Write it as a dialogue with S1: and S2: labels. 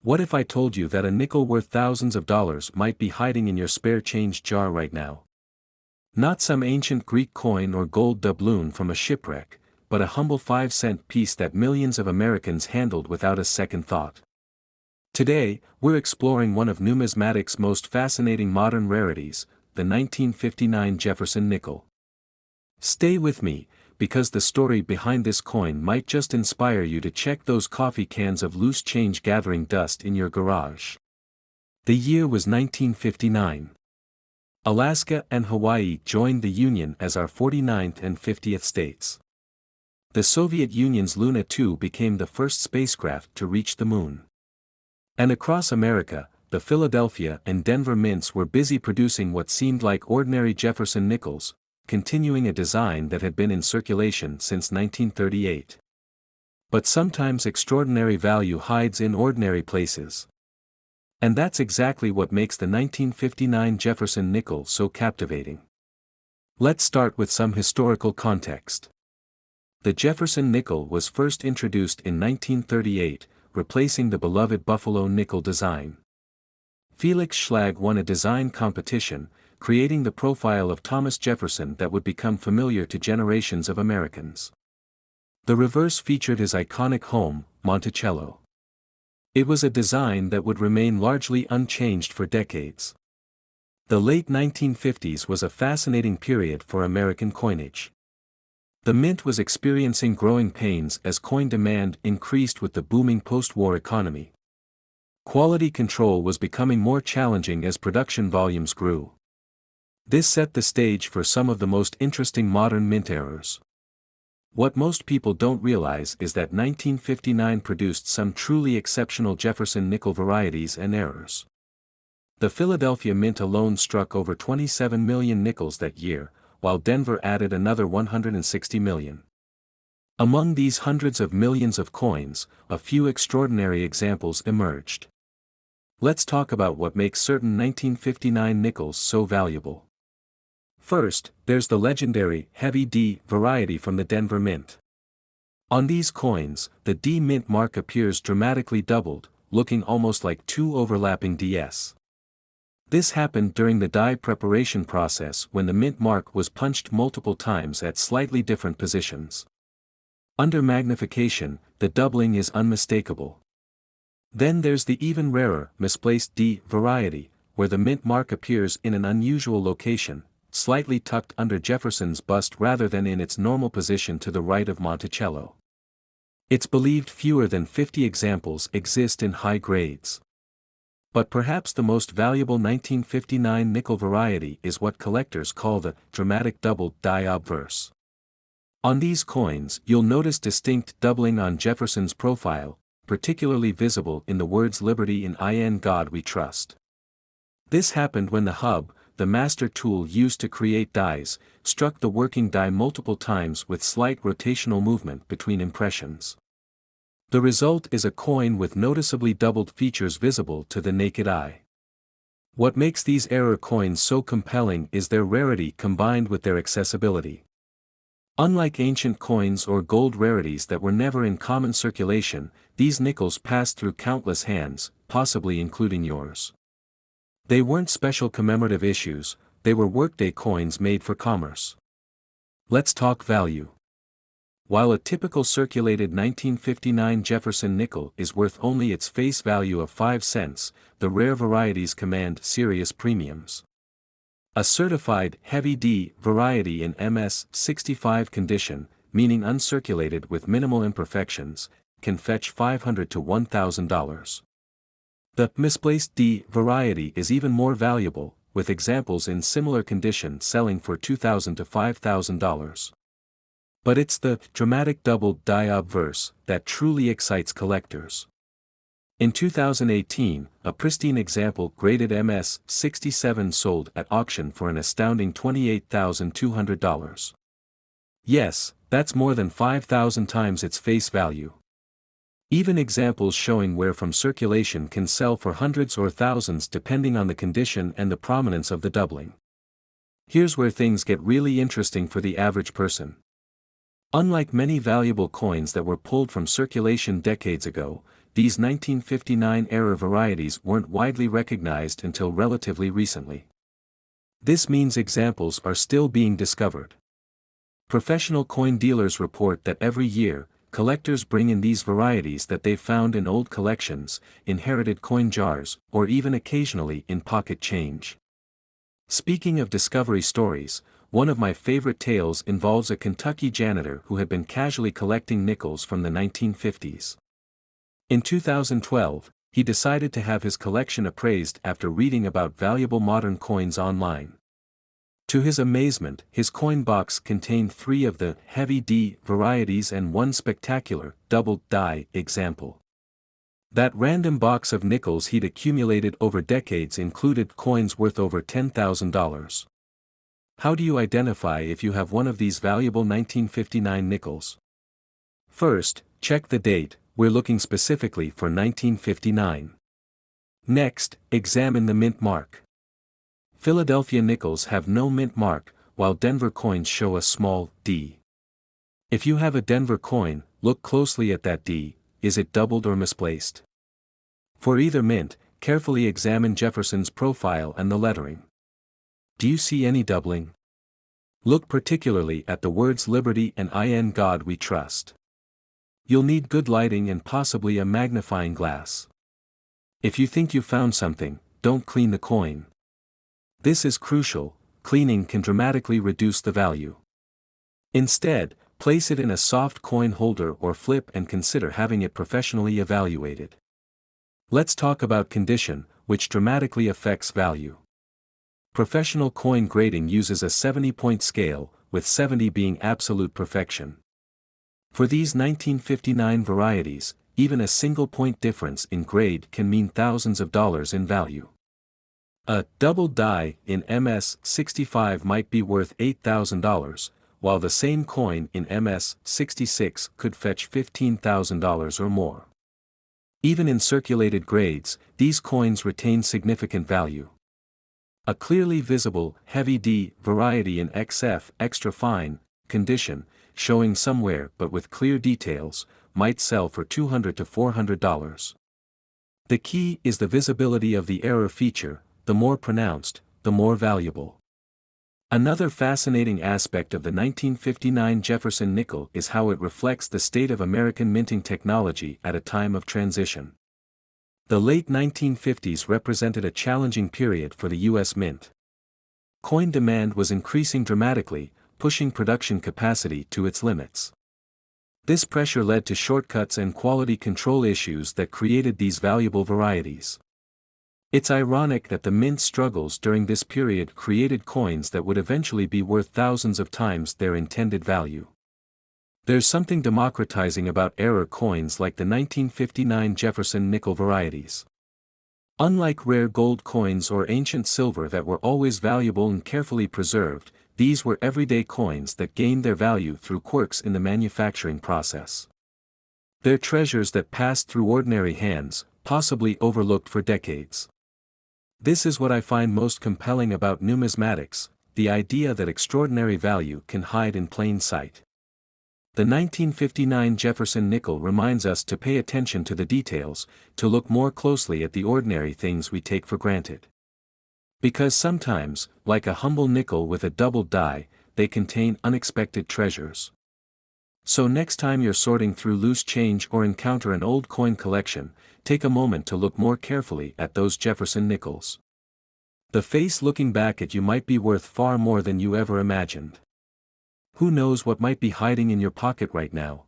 S1: What if I told you that a nickel worth thousands of dollars might be hiding in your spare change jar right now? Not some ancient Greek coin or gold doubloon from a shipwreck, but a humble 5-cent piece that millions of Americans handled without a second thought. Today, we're exploring one of numismatics' most fascinating modern rarities, the 1959 Jefferson Nickel. Stay with me, because the story behind this coin might just inspire you to check those coffee cans of loose change gathering dust in your garage. The year was 1959. Alaska and Hawaii joined the Union as our 49th and 50th states. The Soviet Union's Luna 2 became the first spacecraft to reach the moon. And across America, the Philadelphia and Denver mints were busy producing what seemed like ordinary Jefferson Nickels, continuing a design that had been in circulation since 1938. But sometimes extraordinary value hides in ordinary places. And that's exactly what makes the 1959 Jefferson Nickel so captivating. Let's start with some historical context. The Jefferson Nickel was first introduced in 1938, replacing the beloved Buffalo nickel design. Felix Schlag won a design competition, creating the profile of Thomas Jefferson that would become familiar to generations of Americans. The reverse featured his iconic home, Monticello. It was a design that would remain largely unchanged for decades. The late 1950s was a fascinating period for American coinage. The mint was experiencing growing pains as coin demand increased with the booming post-war economy. Quality control was becoming more challenging as production volumes grew. This set the stage for some of the most interesting modern mint errors. What most people don't realize is that 1959 produced some truly exceptional Jefferson nickel varieties and errors. The Philadelphia Mint alone struck over 27 million nickels that year, while Denver added another 160 million. Among these hundreds of millions of coins, a few extraordinary examples emerged. Let's talk about what makes certain 1959 nickels so valuable. First, there's the legendary Heavy D variety from the Denver Mint. On these coins, the D mint mark appears dramatically doubled, looking almost like two overlapping DS. This happened during the die preparation process when the mint mark was punched multiple times at slightly different positions. Under magnification, the doubling is unmistakable. Then there's the even rarer, misplaced D variety, where the mint mark appears in an unusual location, slightly tucked under Jefferson's bust rather than in its normal position to the right of Monticello. It's believed fewer than 50 examples exist in high grades. But perhaps the most valuable 1959 nickel variety is what collectors call the dramatic doubled die obverse. On these coins, you'll notice distinct doubling on Jefferson's profile, particularly visible in the words Liberty in God We Trust. This happened when the hub, the master tool used to create dies, struck the working die multiple times with slight rotational movement between impressions. The result is a coin with noticeably doubled features visible to the naked eye. What makes these error coins so compelling is their rarity combined with their accessibility. Unlike ancient coins or gold rarities that were never in common circulation, these nickels passed through countless hands, possibly including yours. They weren't special commemorative issues, they were workday coins made for commerce. Let's talk value. While a typical circulated 1959 Jefferson nickel is worth only its face value of 5 cents, the rare varieties command serious premiums. A certified Heavy D variety in MS 65 condition, meaning uncirculated with minimal imperfections, can fetch $500 to $1,000. The misplaced D variety is even more valuable, with examples in similar condition selling for $2,000 to $5,000. But it's the dramatic doubled die obverse that truly excites collectors. In 2018, a pristine example graded MS 67 sold at auction for an astounding $28,200. Yes, that's more than 5,000 times its face value. Even examples showing wear from circulation can sell for hundreds or thousands depending on the condition and the prominence of the doubling. Here's where things get really interesting for the average person. Unlike many valuable coins that were pulled from circulation decades ago, these 1959-era varieties weren't widely recognized until relatively recently. This means examples are still being discovered. Professional coin dealers report that every year, collectors bring in these varieties that they've found in old collections, inherited coin jars, or even occasionally in pocket change. Speaking of discovery stories, one of my favorite tales involves a Kentucky janitor who had been casually collecting nickels from the 1950s. In 2012, he decided to have his collection appraised after reading about valuable modern coins online. To his amazement, his coin box contained 3 of the heavy D varieties and 1 spectacular double die example. That random box of nickels he'd accumulated over decades included coins worth over $10,000. How do you identify if you have one of these valuable 1959 nickels? First, check the date. We're looking specifically for 1959. Next, examine the mint mark. Philadelphia nickels have no mint mark, while Denver coins show a small D. If you have a Denver coin, look closely at that D. Is it doubled or misplaced? For either mint, carefully examine Jefferson's profile and the lettering. Do you see any doubling? Look particularly at the words Liberty and In God We Trust. You'll need good lighting and possibly a magnifying glass. If you think you found something, don't clean the coin. This is crucial. Cleaning can dramatically reduce the value. Instead, place it in a soft coin holder or flip and consider having it professionally evaluated. Let's talk about condition, which dramatically affects value. Professional coin grading uses a 70-point scale, with 70 being absolute perfection. For these 1959 varieties, even a single-point difference in grade can mean thousands of dollars in value. A double die in MS-65 might be worth $8,000, while the same coin in MS-66 could fetch $15,000 or more. Even in circulated grades, these coins retain significant value. A clearly visible, heavy D variety in XF extra fine condition, showing somewhere but with clear details, might sell for $200 to $400. The key is the visibility of the error feature. The more pronounced, the more valuable. Another fascinating aspect of the 1959 Jefferson nickel is how it reflects the state of American minting technology at a time of transition. The late 1950s represented a challenging period for the U.S. Mint. Coin demand was increasing dramatically, pushing production capacity to its limits. This pressure led to shortcuts and quality control issues that created these valuable varieties. It's ironic that the Mint's struggles during this period created coins that would eventually be worth thousands of times their intended value. There's something democratizing about error coins like the 1959 Jefferson nickel varieties. Unlike rare gold coins or ancient silver that were always valuable and carefully preserved, these were everyday coins that gained their value through quirks in the manufacturing process. They're treasures that passed through ordinary hands, possibly overlooked for decades. This is what I find most compelling about numismatics, the idea that extraordinary value can hide in plain sight. The 1959 Jefferson nickel reminds us to pay attention to the details, to look more closely at the ordinary things we take for granted. Because sometimes, like a humble nickel with a double die, they contain unexpected treasures. So next time you're sorting through loose change or encounter an old coin collection, take a moment to look more carefully at those Jefferson nickels. The face looking back at you might be worth far more than you ever imagined. Who knows what might be hiding in your pocket right now?